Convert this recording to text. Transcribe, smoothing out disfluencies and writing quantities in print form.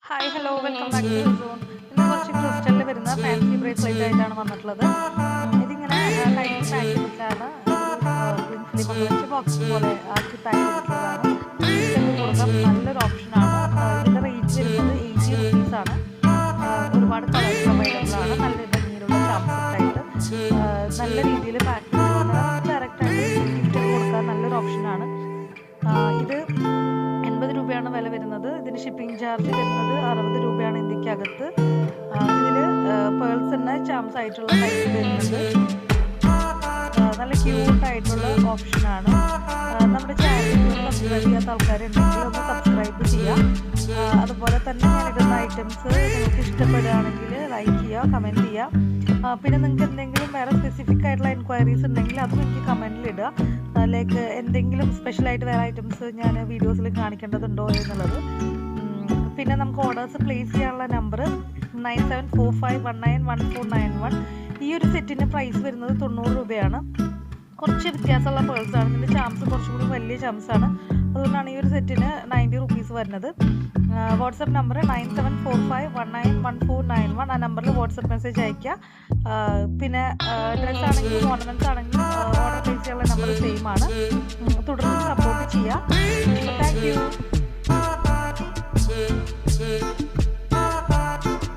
Hi hello welcome back to zone. ഇന്ന് കുറച്ച് ക്രിസ്റ്റലിൽ വരുന്ന ഫാൻസി ബ്രേസ്ലെറ്റ് ആയിട്ടാണ് വന്നിട്ടുള്ളത്. ഇതിങ്ങനെ കൈക്ക് പാക്ക് ചെയ്തിട്ടാണ് ക്ലിൻ ഫിലിം വെച്ച് ബോക്സ് പോലെ ആക്കി പാക്ക് ചെയ്തിട്ടുള്ളതാണ്. ഗിഫ്റ്റൊക്കെ കൊടുക്കാം, നല്ലൊരു ഓപ്ഷനാണ്. ഇതിൻ്റെ റേറ്റ് വരുന്നത് 80 റുപ്പീസാണ്. ഒരുപാട് കളേഴ്സ് അവൈലബിൾ ആണ്. നല്ല ഭംഗിയിലുള്ള ചാംസെറ്റായിട്ട് നല്ല രീതിയിൽ പാക്ക് ചെയ്തിട്ടുണ്ട്. ഡയറക്റ്റായിട്ട് ഗിഫ്റ്റ് കൊടുക്കാൻ നല്ലൊരു ഓപ്ഷനാണ് ഇത്. 80 രൂപയാണ് വില വരുന്നത്. ഇതിന് ഷിപ്പിംഗ് ചാർജ് വരുന്നത് 60 രൂപയാണ് ഇന്ത്യക്കകത്ത്. ഇതിൽ പേൾസ് തന്നെ ചാംസ് ആയിട്ടുള്ള ടൈപ്പ് വരുന്നുണ്ട്. നല്ല ക്യൂട്ടായിട്ടുള്ള ഓപ്ഷനാണ്. നമ്മുടെ ചാനൽ സബ്സ്ക്രൈബ് ചെയ്യാത്ത ആൾക്കാരുണ്ടെങ്കിൽ ഒന്ന് സബ്സ്ക്രൈബ് ചെയ്യുക. അതുപോലെ തന്നെ ഞാനിടുന്ന ഐറ്റംസ് നിങ്ങൾക്ക് ഇഷ്ടപ്പെടുകയാണെങ്കിൽ ലൈക്ക് ചെയ്യുക, കമൻറ്റ് ചെയ്യുക. പിന്നെ നിങ്ങൾക്ക് എന്തെങ്കിലും വേറെ സ്പെസിഫിക് ആയിട്ടുള്ള എൻക്വയറീസ് ഉണ്ടെങ്കിൽ അതും എനിക്ക് കമൻറ്റിൽ ഇടുക. ലൈക്ക് എന്തെങ്കിലും സ്പെഷ്യലായിട്ട് വേറെ ഐറ്റംസ് ഞാൻ വീഡിയോസിൽ കാണിക്കേണ്ടതുണ്ടോ എന്നുള്ളത്. പിന്നെ നമുക്ക് ഓർഡേഴ്സ് പ്ലേസ് ചെയ്യാനുള്ള നമ്പർ 9745191491. ഈ ഒരു സെറ്റിൻ്റെ പ്രൈസ് വരുന്നത് 90 രൂപയാണ്. കുറച്ച് വ്യത്യാസമുള്ള പേഴ്സാണ്. ഇതിൻ്റെ ചാംസ് കുറച്ചും കൂടി വലിയ ചാംസാണ്. അതുകൊണ്ടാണ് ഈ ഒരു സെറ്റിന് 90 റുപ്പീസ് വരുന്നത്. WhatsApp number 9745191491. ആ നമ്പറിൽ വാട്സപ്പ് മെസ്സേജ് അയയ്ക്കുക. പിന്നെ ഡ്രസ്സ് ആണെങ്കിലും ഓർണമെൻറ്റ്സ് ആണെങ്കിലും ഓർഡർ പ്ലേസ് ചെയ്യാനുള്ള നമ്പർ സെയിം ആണ്. തുടർന്ന് സപ്പോർട്ട് ചെയ്യുക. Thank you.